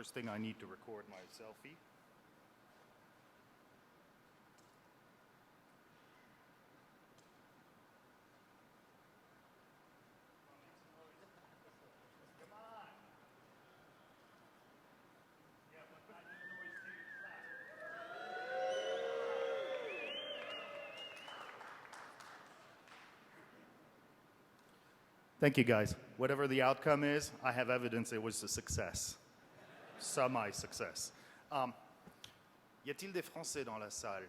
First thing I need to record my selfie. Thank you, guys. Whatever the outcome is, I have evidence it was a success. Semi-success. Y a-t-il des Français dans la salle?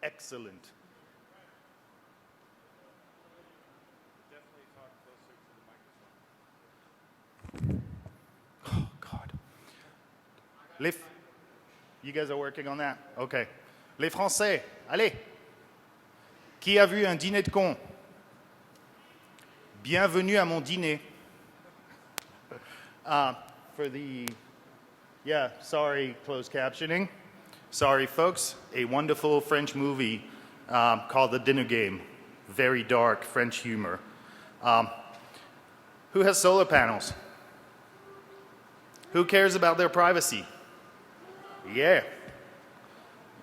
Excellent. Definitely talk closer to the microphone. Oh, God. You guys are working on that? Okay. Les Français, allez. Qui a vu un dîner de cons? Bienvenue à mon dîner. Sorry, closed captioning. Sorry, folks. A wonderful French movie called The Dinner Game. Very dark French humor. Who has solar panels? Who cares about their privacy? Yeah.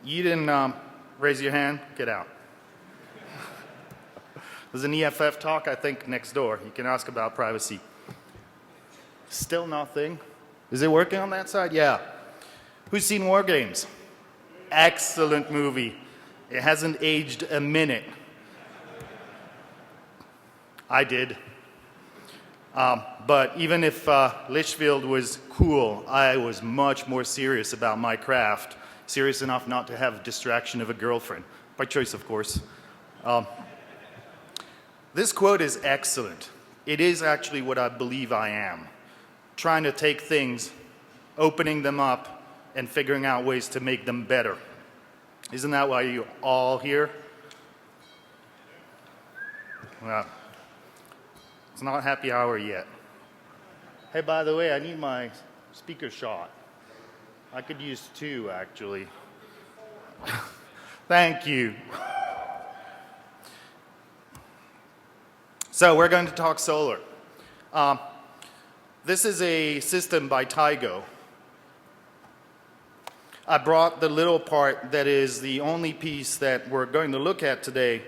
You didn't raise your hand? Get out. There's an EFF talk, I think, next door. You can ask about privacy. Still nothing. Is it working on that side? Yeah. Who's seen War Games? Excellent movie. It hasn't aged a minute. I did. But even if Litchfield was cool, I was much more serious about my craft. Serious enough not to have distraction of a girlfriend. By choice, of course. This quote is excellent. It is actually what I believe I am. Trying to take things, opening them up, and figuring out ways to make them better. Isn't that why you're all here? Well, it's not happy hour yet. Hey, by the way, I need my speaker shot. I could use two, actually. Thank you. So we're going to talk solar. This is a system by Tygo. I brought the little part that is the only piece that we're going to look at today,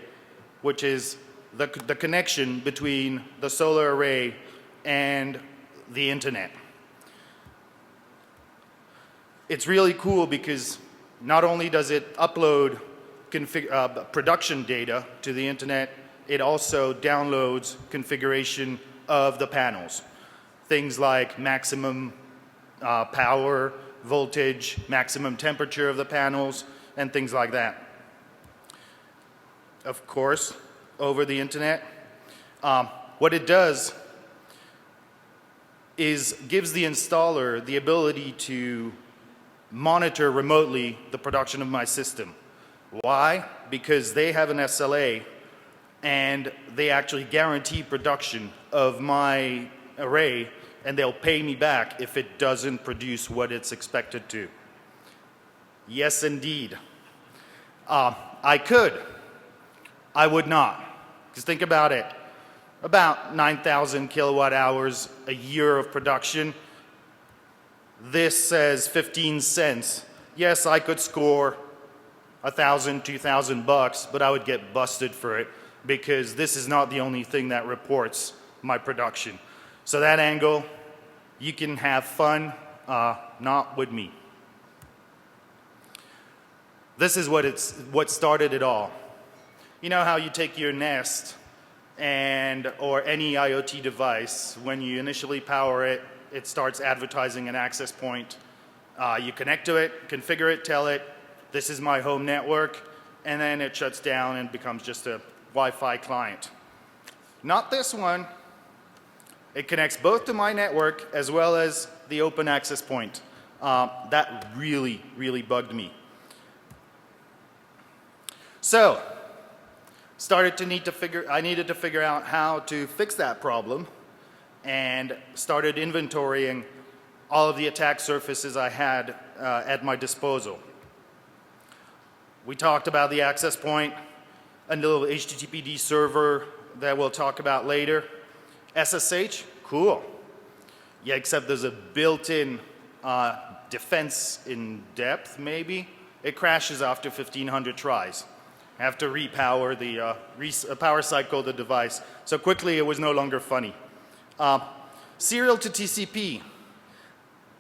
which is the connection between the solar array and the internet. It's really cool because not only does it upload production data to the internet, it also downloads configuration of the panels. Things like maximum power, voltage, maximum temperature of the panels, and things like that. Of course, over the internet, what it does is gives the installer the ability to monitor remotely the production of my system. Why? Because they have an SLA and they actually guarantee production of my array, and they'll pay me back if it doesn't produce what it's expected to. Yes, indeed. I could. I would not. Because think about it. About 9,000 kilowatt hours a year of production. This says 15 cents. Yes, I could score $1,000, $2,000, but I would get busted for it because this is not the only thing that reports my production. So that angle, you can have fun, not with me. This is what started it all. You know how you take your Nest or any IoT device, when you initially power it, it starts advertising an access point. You connect to it, configure it, tell it, this is my home network, and then it shuts down and becomes just a Wi-Fi client. Not this one. It connects both to my network as well as the open access point. That really, really bugged me. So, I needed to figure out how to fix that problem, and started inventorying all of the attack surfaces I had at my disposal. We talked about the access point, a little HTTPD server that we'll talk about later. SSH, cool. Yeah, except there's a built-in defense in depth, maybe. It crashes after 1,500 tries. I have to repower the power cycle the device. So quickly, it was no longer funny. Serial to TCP.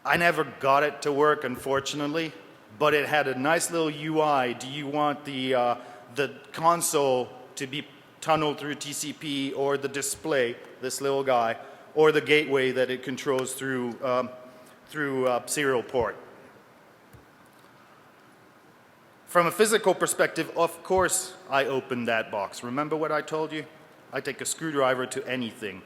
I never got it to work, unfortunately, but it had a nice little UI. Do you want the console to be tunneled through TCP, or the display, this little guy, or the gateway that it controls through serial port? From a physical perspective, of course, I opened that box. Remember what I told you? I take a screwdriver to anything.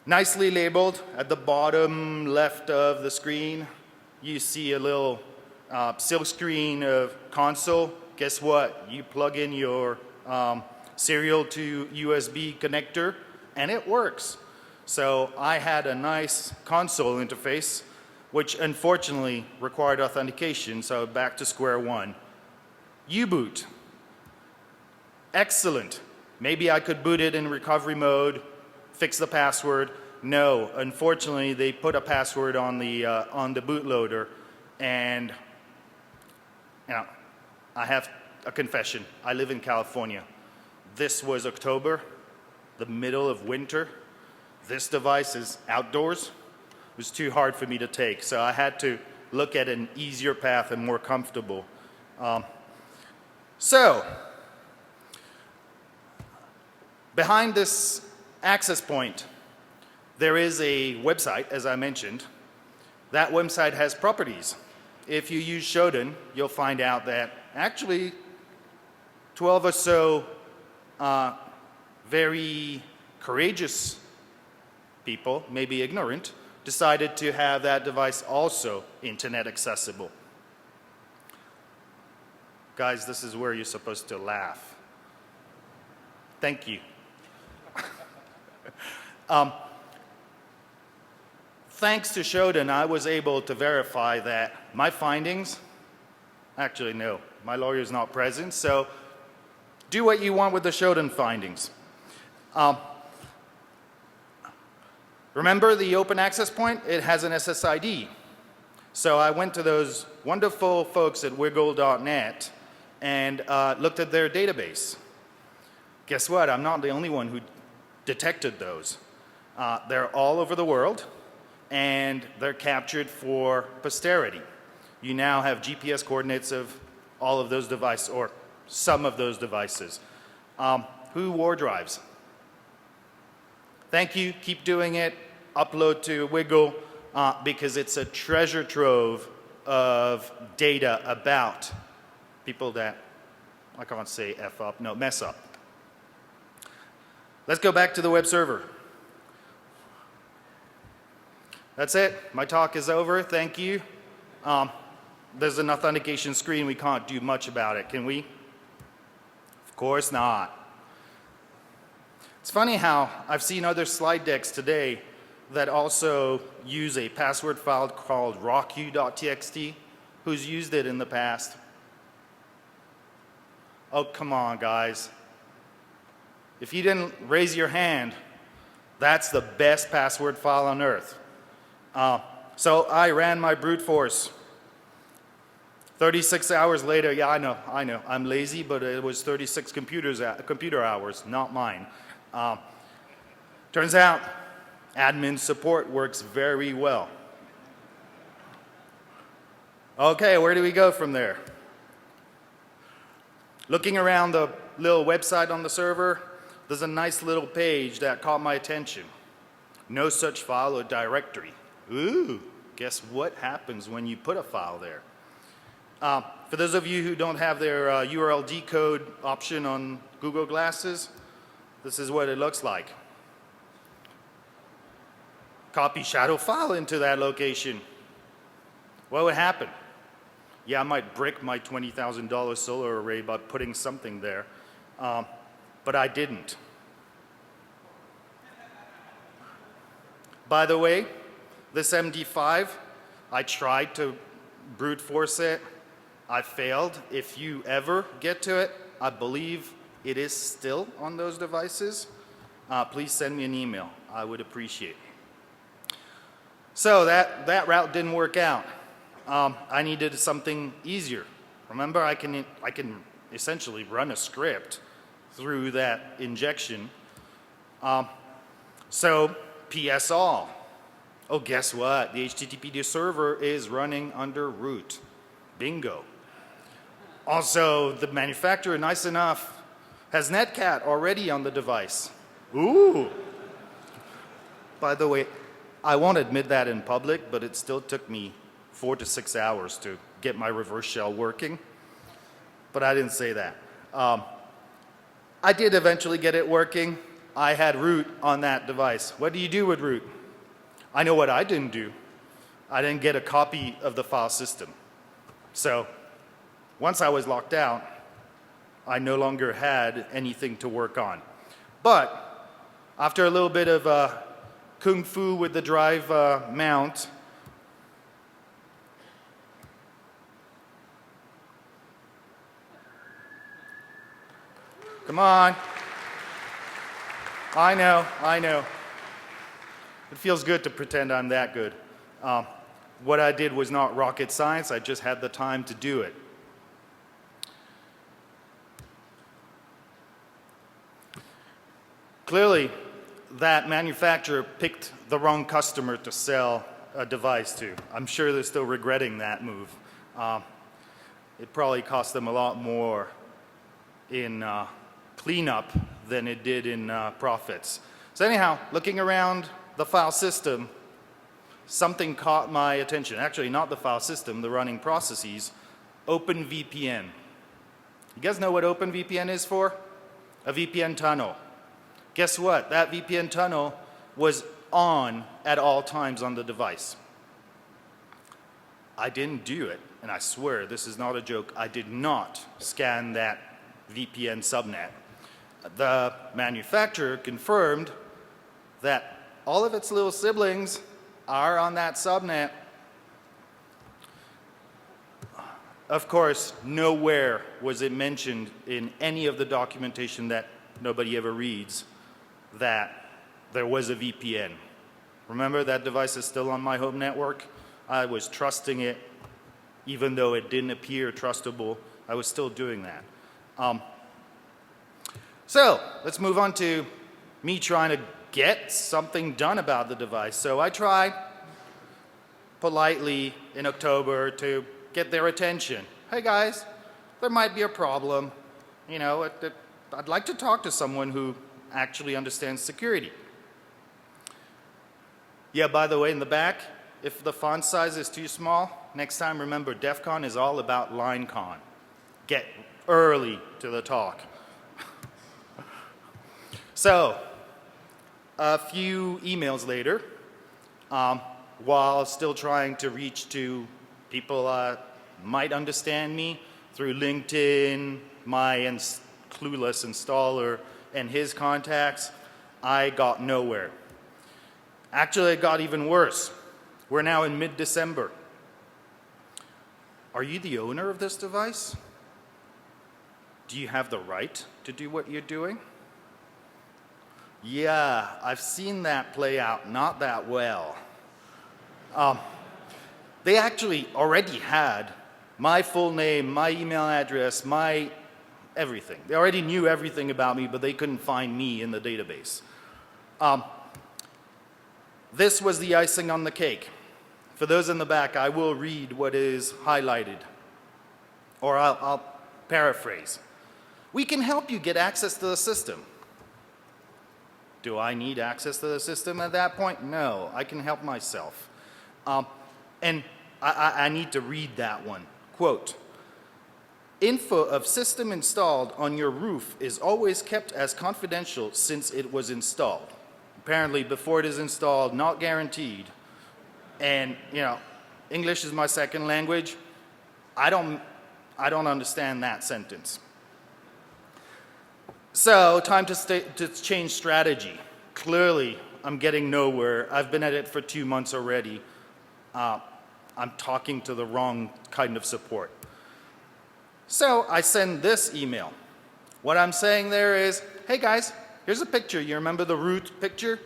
Nicely labeled at the bottom left of the screen, you see a little silk screen of console. Guess what? You plug in your serial to USB connector and it works. So I had a nice console interface, which unfortunately required authentication, so back to square one. U-boot. Excellent. Maybe I could boot it in recovery mode, fix the password. No, unfortunately, they put a password on the bootloader, and I have a confession. I live in California. This was October, the middle of winter. This device is outdoors. It was too hard for me to take, so I had to look at an easier path and more comfortable. So, behind this access point, there is a website, as I mentioned. That website has properties. If you use Shodan, you'll find out that actually 12 or so very courageous people, maybe ignorant, decided to have that device also internet accessible. Guys, this is where you're supposed to laugh. Thank you. Thanks to Shodan, I was able to verify that my findings, actually no, my lawyer's not present, so do what you want with the Shodan findings. Remember the open access point? It has an SSID. So I went to those wonderful folks at wiggle.net and looked at their database. Guess what? I'm not the only one who detected those. They're all over the world, and they're captured for posterity. You now have GPS coordinates of all of those devices, or some of those devices. Who war drives? Thank you. Keep doing it. Upload to Wiggle because it's a treasure trove of data about people that, I can't say F up, no, mess up. Let's go back to the web server. That's it. My talk is over. Thank you. There's an authentication screen. We can't do much about it, can we? Of course not. It's funny how I've seen other slide decks today that also use a password file called rocku.txt. Who's used it in the past? Oh, come on, guys. If you didn't raise your hand, that's the best password file on earth. So I ran my brute force. 36 hours later, yeah, I know, I'm lazy, but it was 36 computer hours, not mine. Turns out, admin support works very well. Okay, where do we go from there? Looking around the little website on the server, there's a nice little page that caught my attention. No such file or directory. Ooh, guess what happens when you put a file there? For those of you who don't have their URL decode option on Google Glasses, this is what it looks like. Copy shadow file into that location. What would happen? Yeah, I might brick my $20,000 solar array by putting something there, but I didn't. By the way, this MD5, I tried to brute force it. I failed. If you ever get to it, I believe it is still on those devices. please send me an email. I would appreciate it. So that route didn't work out. I needed something easier. Remember, I can essentially run a script through that injection. So PS all. Oh, guess what? The HTTP server is running under root. Bingo. Also, the manufacturer, nice enough, has Netcat already on the device. Ooh. By the way, I won't admit that in public, but it still took me 4 to 6 hours to get my reverse shell working. But I didn't say that. I did eventually get it working. I had root on that device. What do you do with root? I know what I didn't do. I didn't get a copy of the file system. So once I was locked out, I no longer had anything to work on. But after a little bit of kung fu with the drive mount, come on. I know. It feels good to pretend I'm that good. What I did was not rocket science. I just had the time to do it. Clearly, that manufacturer picked the wrong customer to sell a device to. I'm sure they're still regretting that move. It probably cost them a lot more in cleanup than it did in profits. So anyhow, looking around the file system, something caught my attention. Actually, not the file system, the running processes. OpenVPN. You guys know what OpenVPN is for? A VPN tunnel. Guess what? That VPN tunnel was on at all times on the device. I didn't do it, and I swear this is not a joke. I did not scan that VPN subnet. The manufacturer confirmed that all of its little siblings are on that subnet. Of course, nowhere was it mentioned in any of the documentation that nobody ever reads that there was a VPN. Remember, that device is still on my home network. I was trusting it, even though it didn't appear trustable. I was still doing that. So let's move on to me trying to get something done about the device. So I tried politely in October to get their attention. Hey guys, there might be a problem. You know, I'd like to talk to someone who actually understands security. Yeah, by the way, in the back, if the font size is too small, next time remember, DEF CON is all about line con. Get early to the talk. So, a few emails later, while still trying to reach to people might understand me through LinkedIn, my clueless installer, and his contacts, I got nowhere. Actually, it got even worse. We're now in mid-December. Are you the owner of this device? Do you have the right to do what you're doing? Yeah, I've seen that play out not that well. They actually already had my full name, my email address, my everything. They already knew everything about me, but they couldn't find me in the database. This was the icing on the cake. For those in the back, I will read what is highlighted, or I'll paraphrase. We can help you get access to the system. Do I need access to the system at that point? No, I can help myself. And I need to read that one. Quote, info of system installed on your roof is always kept as confidential since it was installed. Apparently, before it is installed, not guaranteed. And, you know, English is my second language. I don't understand that sentence. So, time to change strategy. Clearly, I'm getting nowhere. I've been at it for 2 months already. I'm talking to the wrong kind of support. So, I send this email. What I'm saying there is, hey guys, Here's a picture. You remember the root picture?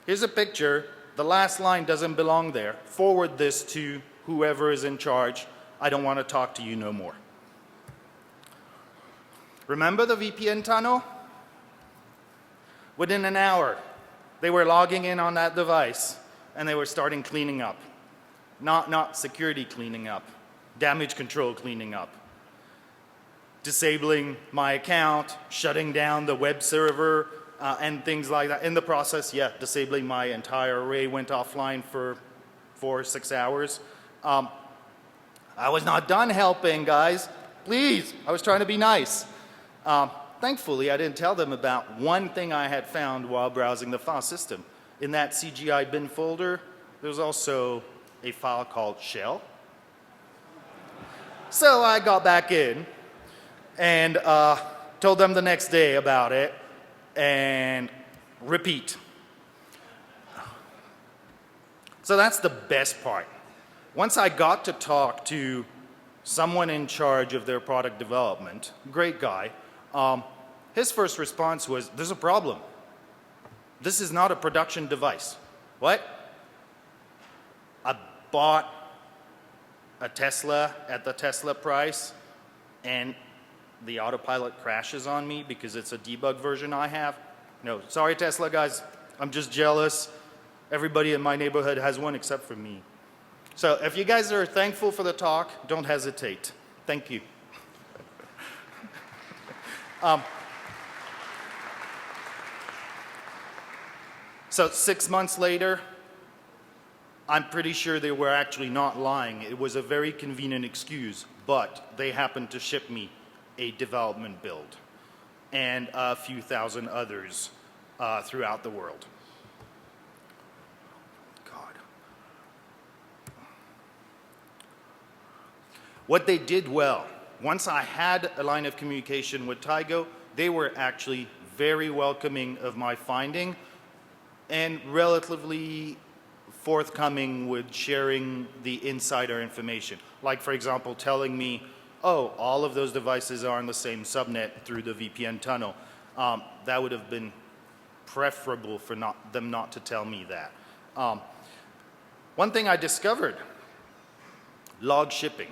Here's a picture. The last line doesn't belong there. Forward this to whoever is in charge. I don't want to talk to you no more. Remember the VPN tunnel? Within an hour, they were logging in on that device and they were starting cleaning up. Not security cleaning up, damage control cleaning up. Disabling my account, shutting down the web server, and things like that. In the process, yeah, disabling my entire array, went offline for 4 or 6 hours. I was not done helping, guys. Please, I was trying to be nice. Thankfully, I didn't tell them about one thing I had found while browsing the file system. In that CGI bin folder, there's also a file called shell. So I got back in and told them the next day about it and repeat. So that's the best part. Once I got to talk to someone in charge of their product development, great guy, his first response was, there's a problem. This is not a production device. What? I bought a Tesla at the Tesla price and the autopilot crashes on me because it's a debug version I have. No, sorry Tesla guys, I'm just jealous. Everybody in my neighborhood has one except for me. So if you guys are thankful for the talk, don't hesitate. Thank you. So 6 months later, I'm pretty sure they were actually not lying. It was a very convenient excuse, but they happened to ship me a development build and a few thousand others throughout the world. God. What they did well, once I had a line of communication with Tygo, they were actually very welcoming of my finding and relatively forthcoming with sharing the insider information. Like, for example, telling me, oh, all of those devices are on the same subnet through the VPN tunnel. That would have been preferable for them not to tell me that. One thing I discovered, log shipping.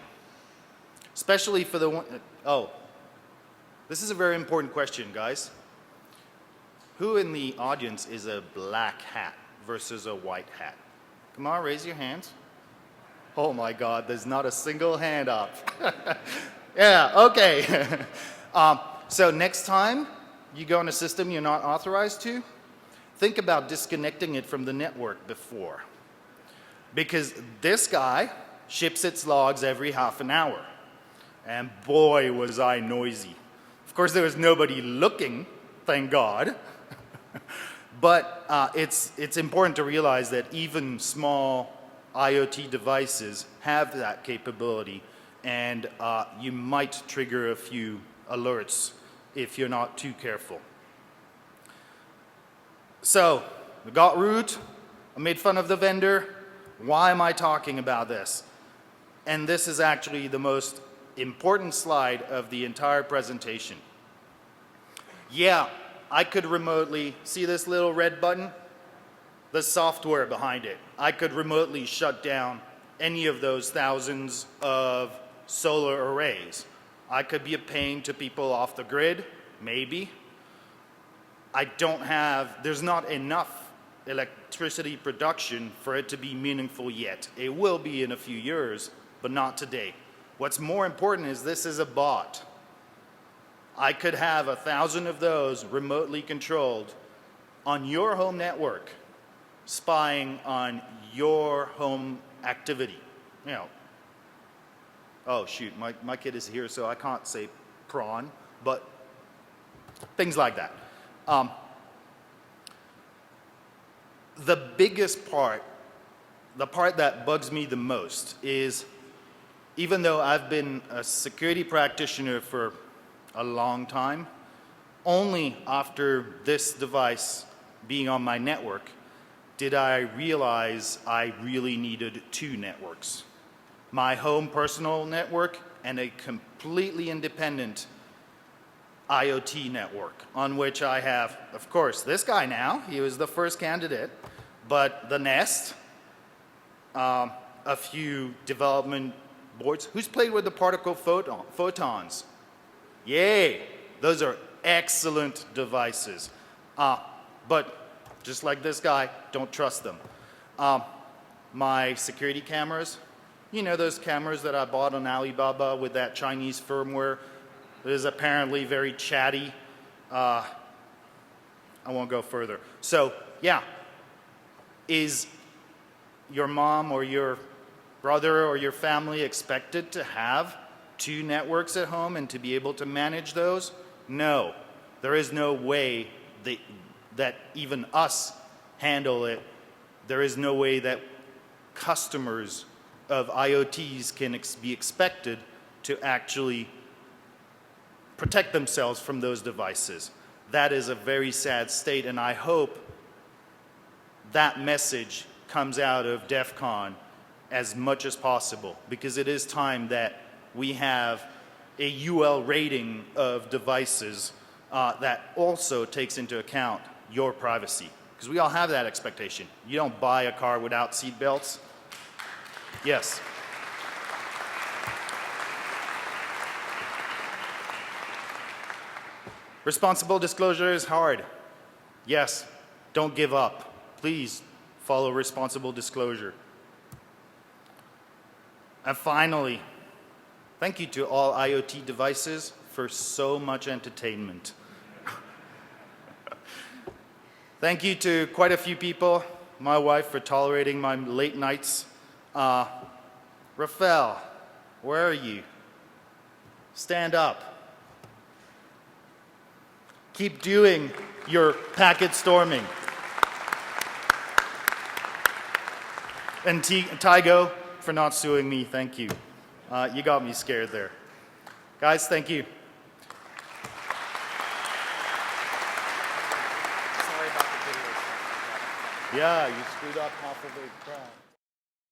Especially for the one, this is a very important question, guys. Who in the audience is a black hat versus a white hat? Come on, raise your hands. Oh my God, there's not a single hand up. Yeah, okay. So next time you go on a system you're not authorized to, think about disconnecting it from the network before. Because this guy ships its logs every half an hour. And boy, was I noisy. Of course, there was nobody looking, thank God. But it's important to realize that even small IoT devices have that capability, and you might trigger a few alerts if you're not too careful. So, we got root, I made fun of the vendor. Why am I talking about this? And this is actually the most important slide of the entire presentation. Yeah, I could remotely, see this little red button? The software behind it. I could remotely shut down any of those thousands of solar arrays. I could be a pain to people off the grid, maybe. There's not enough electricity production for it to be meaningful yet. It will be in a few years, but not today. What's more important is this is a bot. I could have 1,000 of those remotely controlled on your home network, spying on your home activity. You know, oh shoot, my kid is here, so I can't say prawn, but things like that. The biggest part, the part that bugs me the most is, even though I've been a security practitioner for a long time, only after this device being on my network did I realize I really needed 2 networks. My home personal network and a completely independent IoT network on which I have, of course, this guy now. He was the first candidate. But the Nest, a few development boards. Who's played with the particle photons? Yay! Those are excellent devices. But just like this guy, don't trust them. My security cameras, you know those cameras that I bought on Alibaba with that Chinese firmware that is apparently very chatty? I won't go further. So, yeah. Is your mom or your brother or your family expected to have 2 networks at home and to be able to manage those? No. There is no way that even us handle it. There is no way that customers of IoTs can be expected to actually protect themselves from those devices. That is a very sad state, and I hope that message comes out of DEF CON as much as possible, because it is time that we have a UL rating of devices that also takes into account your privacy. Because we all have that expectation. You don't buy a car without seat belts. Yes. Responsible disclosure is hard. Yes. Don't give up. Please follow responsible disclosure. And finally, thank you to all IoT devices for so much entertainment. Thank you to quite a few people, my wife for tolerating my late nights. Rafael, where are you? Stand up. Keep doing your packet storming. And Tygo for not suing me, thank you. You got me scared there. Guys, thank you. Sorry about the video. Yeah, you screwed up half of the crowd.